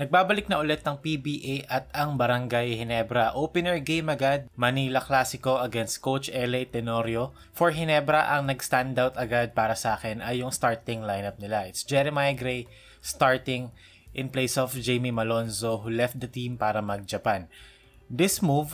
Nagbabalik na ulit ng PBA at ang Barangay Ginebra. Opener game agad, Manila Clasico against Coach L.A. Tenorio. For Ginebra, ang nag-standout agad para sa akin ay yung starting lineup nila. It's Jeremiah Gray starting in place of Jamie Malonzo who left the team para mag-Japan. This move,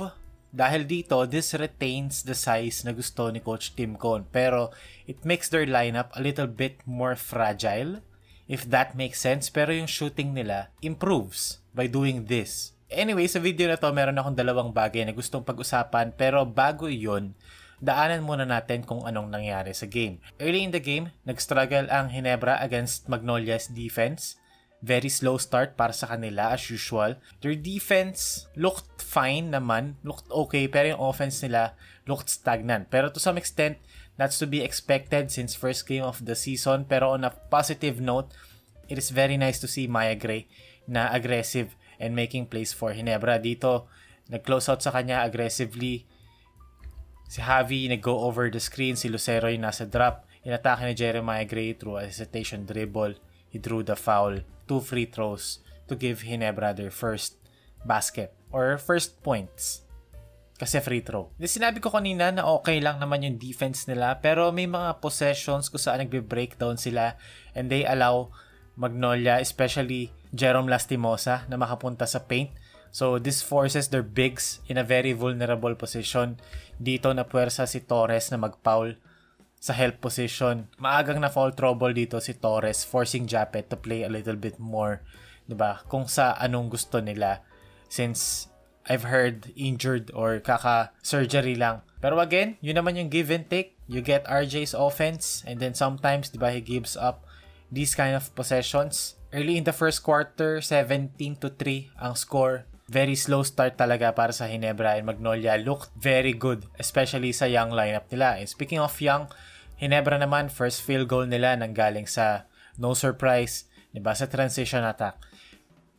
dahil dito, this retains the size na gusto ni Coach Tim Cone. Pero it makes their lineup a little bit more fragile, if that makes sense. Pero yung shooting nila improves by doing this. Anyway, sa video na to, meron akong dalawang bagay na gustong pag-usapan. Pero bago yun, daanan muna natin kung anong nangyari sa game. Early in the game, nag-struggle ang Ginebra against Magnolia's defense. Very slow start para sa kanila as usual. Their defense looked fine naman, looked okay, pero yung offense nila looked stagnant. Pero to some extent, that's to be expected since first game of the season. Pero on a positive note, it is very nice to see Maya Gray na aggressive and making plays for Ginebra. Dito, nag-close out sa kanya aggressively. Si Javi nag-go over the screen. Si Lucero yung nasa drop. Inatake ni Jeremiah Gray through a hesitation dribble. He drew the foul. 2 free throws to give Ginebra their first basket or first points. Kasi free throw. Sinabi ko kanina na okay lang naman yung defense nila, pero may mga possessions kung saan nagbe-breakdown sila and they allow Magnolia, especially Jerome Lastimosa, na makapunta sa paint. So this forces their bigs in a very vulnerable position. Dito na puwersa si Torres na mag-foul sa help position. Maagang na foul trouble dito si Torres, forcing Japet to play a little bit more, 'di ba? Kung sa anong gusto nila, since I've heard injured or kaka-surgery lang. Pero again, yun naman yung give and take. You get RJ's offense and then sometimes, di ba, he gives up these kind of possessions. Early in the first quarter, 17-3 ang score. Very slow start talaga para sa Ginebra, and Magnolia looked very good, especially sa young lineup nila. And speaking of young, Ginebra naman, first field goal nila nanggaling sa no surprise, di ba, sa transition attack.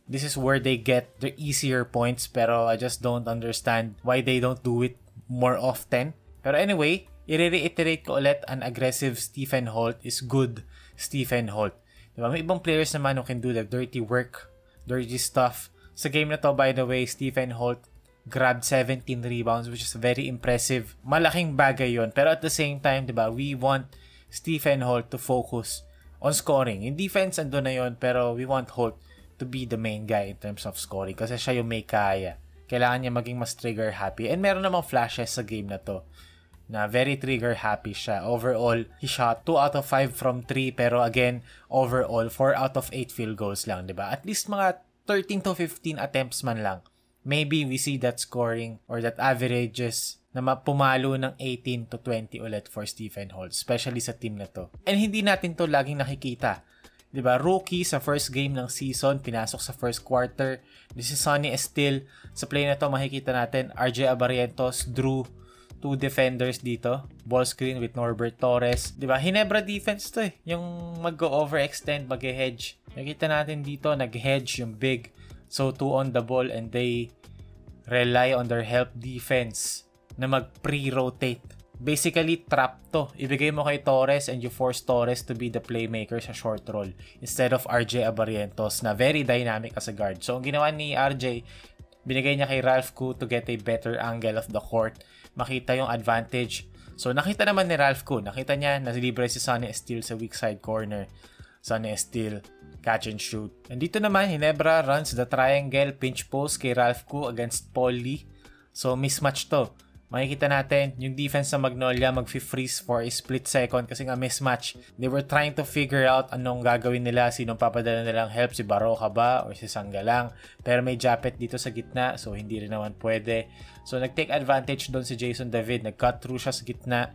This is where they get their easier points, pero I just don't understand why they don't do it more often. Pero anyway, i-reiterate ko ulit, an aggressive Stephen Holt is good Stephen Holt. Diba? May ibang players naman who can do the dirty work, dirty stuff. Sa game na to, by the way, Stephen Holt grabbed 17 rebounds, which is very impressive. Malaking bagay yon. Pero at the same time, diba, we want Stephen Holt to focus on scoring. In defense, ando na yon, pero we want Holt to be the main guy in terms of scoring kasi siya yung may kaya. Kailangan niya maging mas trigger happy. And meron namang flashes sa game na to na very trigger happy siya. Overall, he shot 2 out of 5 from 3, pero again, overall, 4 out of 8 field goals lang, diba? At least mga 13 to 15 attempts man lang. Maybe we see that scoring or that averages na pumalo ng 18 to 20 ulit for Stephen Holt, especially sa team na to. And hindi natin to laging nakikita. Diba, rookie sa first game ng season, pinasok sa first quarter. This is Sonny Estil. Sa play na to, makikita natin, RJ Abarientos drew 2 defenders dito. Ball screen with Norbert Torres. Diba, Ginebra defense to eh. Yung mag-overextend, mag-hedge. Nakita natin dito, nag-hedge yung big. So, 2 on the ball and they rely on their help defense na mag-pre-rotate. Basically, trap to. Ibigay mo kay Torres and you force Torres to be the playmaker sa short roll instead of RJ Abarientos na very dynamic as a guard. So, ang ginawa ni RJ, binigay niya kay Ralph Koo to get a better angle of the court. Makita yung advantage. So, nakita naman ni Ralph Koo. Nakita niya na libre si Sonny Estil sa weak side corner. Sonny Estil, catch and shoot. And dito naman, Ginebra runs the triangle pinch post kay Ralph Koo against Paul Lee. So, mismatch to. Makikita natin, yung defense sa Magnolia mag-freeze for a split second kasi nga mismatch. They were trying to figure out anong gagawin nila, sinong papadala nilang help, si Baroka ba or si Sanggalang. Pero may Japet dito sa gitna, so hindi rin naman pwede. So nag-take advantage doon si Jason David, nag-cut through siya sa gitna.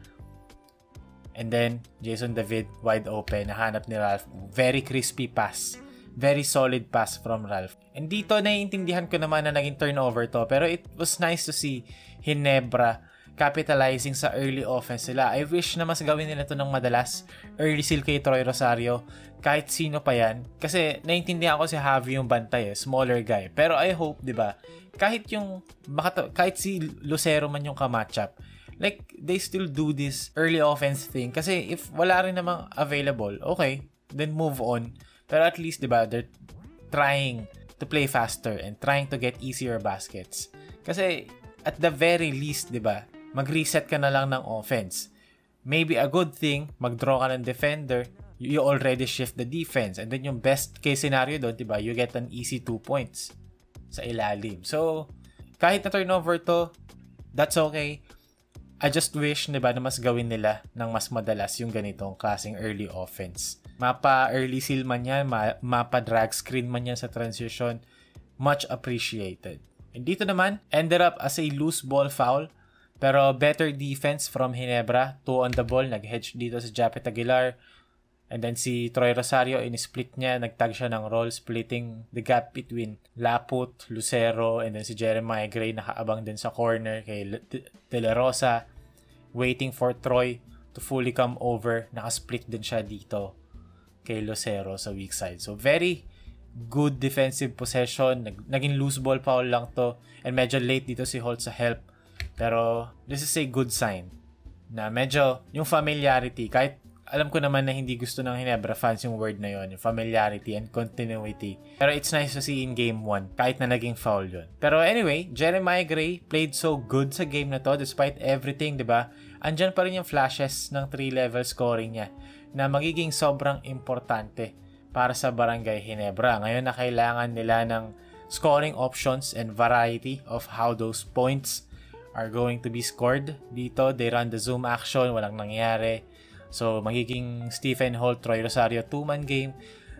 And then, Jason David wide open, nahanap ni Ralph. Very crispy pass. Very solid pass from Ralph. And dito, naiintindihan ko naman na naging turnover to. Pero it was nice to see Ginebra capitalizing sa early offense nila. I wish na mas gawin nila to ng madalas. Early seal kay Troy Rosario. Kahit sino pa yan. Kasi naiintindihan ko si Javi yung bantay eh. Smaller guy. Pero I hope, di ba, kahit si Lucero man yung ka-matchup, like, they still do this early offense thing. Kasi if wala rin namang available, okay, then move on. Pero at least, di ba, they're trying to play faster and trying to get easier baskets. Kasi at the very least, di ba, mag-reset ka na lang ng offense. Maybe a good thing, mag-draw ka ng defender, you already shift the defense. And then yung best case scenario doon, di ba, you get an easy 2 points sa ilalim. So, kahit na turnover to, that's okay. I just wish, di ba, na mas gawin nila ng mas madalas yung ganitong klaseng early offense. Mapa early seal man yan, mapa drag screen man yan sa transition, much appreciated. And dito naman, ended up as a loose ball foul, pero better defense from Ginebra, 2 on the ball, nag-hedge dito si Japet Aguilar, and then si Troy Rosario, in-split niya, nagtag siya ng roll, splitting the gap between Laput, Lucero, and then si Jeremiah Gray, nakaabang din sa corner kay De La Rosa, waiting for Troy to fully come over, nakasplit din siya dito kay Lucero sa weak side. So, very good defensive possession. Naging loose ball foul lang to. And medyo late dito si Holt sa help. Pero this is a good sign na medyo yung familiarity, kahit alam ko naman na hindi gusto ng Ginebra fans yung word na yon, yung familiarity and continuity. Pero it's nice to see in game 1 kahit na naging foul yun. Pero anyway, Jeremiah Gray played so good sa game na to despite everything, diba? Andyan pa rin yung flashes ng 3-level scoring niya na magiging sobrang importante para sa Barangay Ginebra. Ngayon na kailangan nila ng scoring options and variety of how those points are going to be scored. Dito, they run the zoom action, walang nangyari. So, magiging Stephen Holt, Troy Rosario, 2-man game.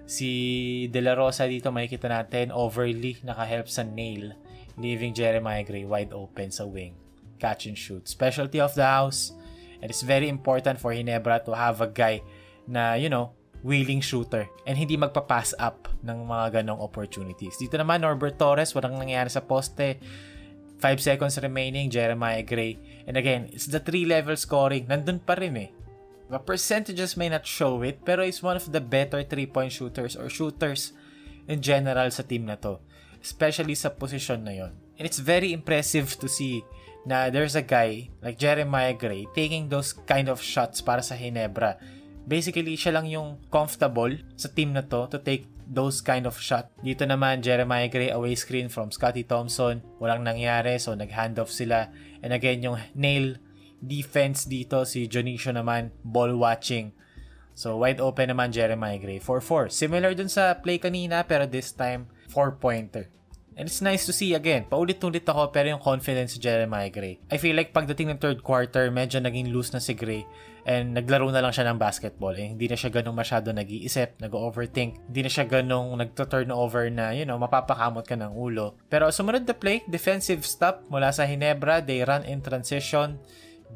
Si De La Rosa dito, makikita natin, overly nakahelp sa nail, leaving Jeremiah Gray wide open sa wing. Catch and shoot. Specialty of the house. And it's very important for Ginebra to have a guy na, you know, willing shooter and hindi magpa-pass up ng mga ganong opportunities. Dito naman, Norbert Torres, walang nangyari sa poste. 5 seconds remaining, Jeremiah Gray. And again, it's the 3-level scoring. Nandun pa rin eh. The percentages may not show it, pero he's one of the better 3-point shooters or shooters in general sa team na to. Especially sa position na yon. And it's very impressive to see na there's a guy like Jeremiah Gray taking those kind of shots para sa Ginebra. Basically, siya lang yung comfortable sa team na to take those kind of shot. Dito naman, Jeremiah Gray away screen from Scottie Thompson. Walang nangyari, so nag-handoff sila. And again, yung nail defense dito, si Jonicio naman, ball watching. So, wide open naman Jeremiah Gray. 4-4. Similar dun sa play kanina, pero this time, 4-pointer. And it's nice to see again. Paulit-ulit ako pero yung confidence si Jeremiah Gray. I feel like pagdating ng third quarter, medyo naging loose na si Gray and naglaro na lang siya ng basketball. Hindi na siya ganung masyado nag-iisip, nag-overthink. Hindi na siya ganung nagto-turnover na, you know, mapapakamot ka ng ulo. Pero sumunod na play, defensive stop mula sa Ginebra. They run in transition.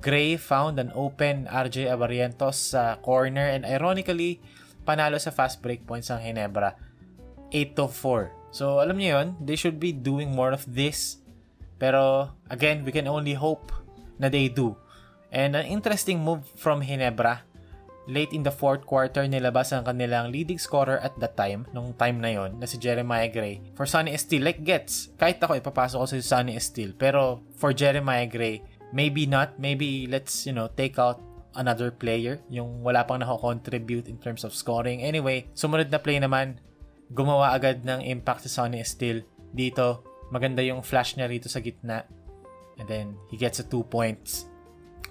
Gray found an open RJ Abarientos sa corner and ironically, panalo sa fast break points ng Ginebra. 8-4. So, alam niyo yun, they should be doing more of this. Pero, again, we can only hope na they do. And an interesting move from Ginebra. Late in the fourth quarter, nilabas ang kanilang leading scorer at the time, nung time na yon, na si Jeremiah Gray. For Sonny Estile, like gets. Kahit ako, ipapasok ko si Sonny Estile. Pero, for Jeremiah Gray, maybe not. Maybe, let's, you know, take out another player. Yung wala pang nako-contribute in terms of scoring. Anyway, sumunod na play naman, gumawa agad ng impact si Sonny Estile. Dito, maganda yung flash niya rito sa gitna. And then, he gets a 2 points.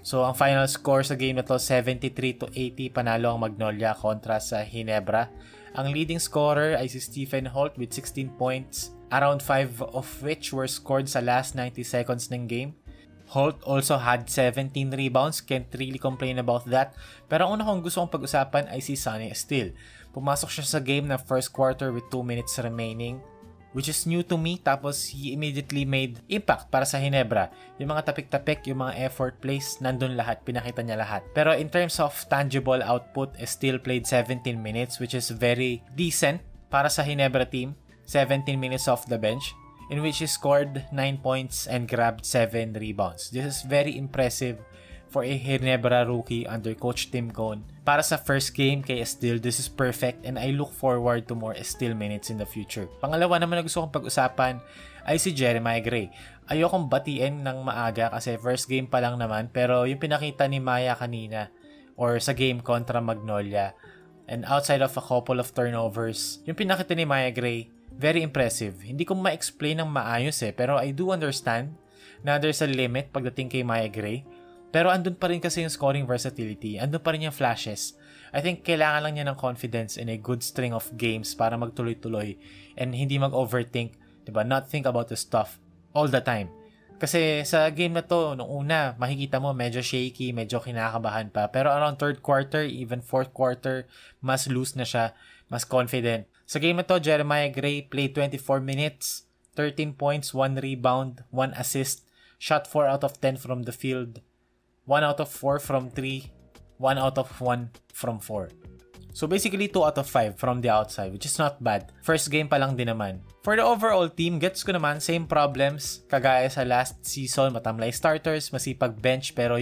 So, ang final score sa game na to, 73-80, panalo ang Magnolia kontra sa Ginebra. Ang leading scorer ay si Stephen Holt with 16 points, around 5 of which were scored sa last 90 seconds ng game. Holt also had 17 rebounds, can't really complain about that. Pero ang una kong gusto kong pag-usapan ay si Sonny Estile. Pumasok siya sa game na first quarter with 2 minutes remaining, which is new to me. Tapos he immediately made impact para sa Ginebra. Yung mga tapik-tapik, yung mga effort plays, nandun lahat, pinakita niya lahat. Pero in terms of tangible output, Estile played 17 minutes, which is very decent para sa Ginebra team. 17 minutes off the bench, in which he scored 9 points and grabbed 7 rebounds. This is very impressive for a Ginebra rookie under Coach Tim Cone. Para sa first game kay Estile, this is perfect and I look forward to more Estile minutes in the future. Pangalawa naman na gusto kong pag-usapan ay si Jeremiah Gray. Ayokong batiin ng maaga kasi first game pa lang naman, pero yung pinakita ni Maya kanina or sa game kontra Magnolia and outside of a couple of turnovers, yung pinakita ni Maya Gray, very impressive. Hindi ko ma-explain ng maayos pero I do understand na there's a limit pagdating kay Maya Gray. Pero andun pa rin kasi yung scoring versatility. Andun pa rin yung flashes. I think kailangan lang niya ng confidence in a good string of games para magtuloy-tuloy and hindi mag-overthink, diba? Not think about the stuff all the time. Kasi sa game na to, nung una, makikita mo medyo shaky, medyo kinakabahan pa. Pero around third quarter, even fourth quarter, mas loose na siya, mas confident. Sa game na to, Jeremiah Gray played 24 minutes, 13 points, 1 rebound, 1 assist, shot 4 out of 10 from the field, 1 out of 4 from 3, 1 out of 1 from 4. So basically 2 out of 5 from the outside, which is not bad. First game pa lang din naman. For the overall team, gets ko naman same problems kagaya sa last season, matamlay starters, masipag bench pero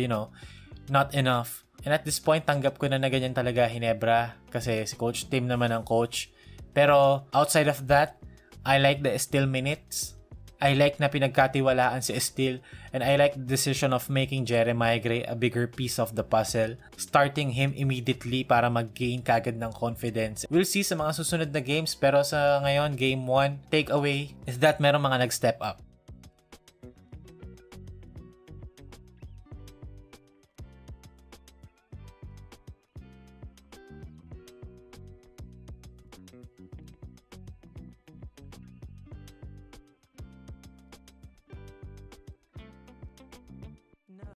not enough. And at this point, tanggap ko na ganyan talaga Ginebra kasi si Coach Tim naman ang coach. Pero outside of that, I like the steal minutes. I like na pinagkatiwalaan si Steele, and I like the decision of making Jeremiah Gray a bigger piece of the puzzle, starting him immediately para mag-gain kagad ng confidence. We'll see sa mga susunod na games, pero sa ngayon, game 1, takeaway is that merong mga nag-step up.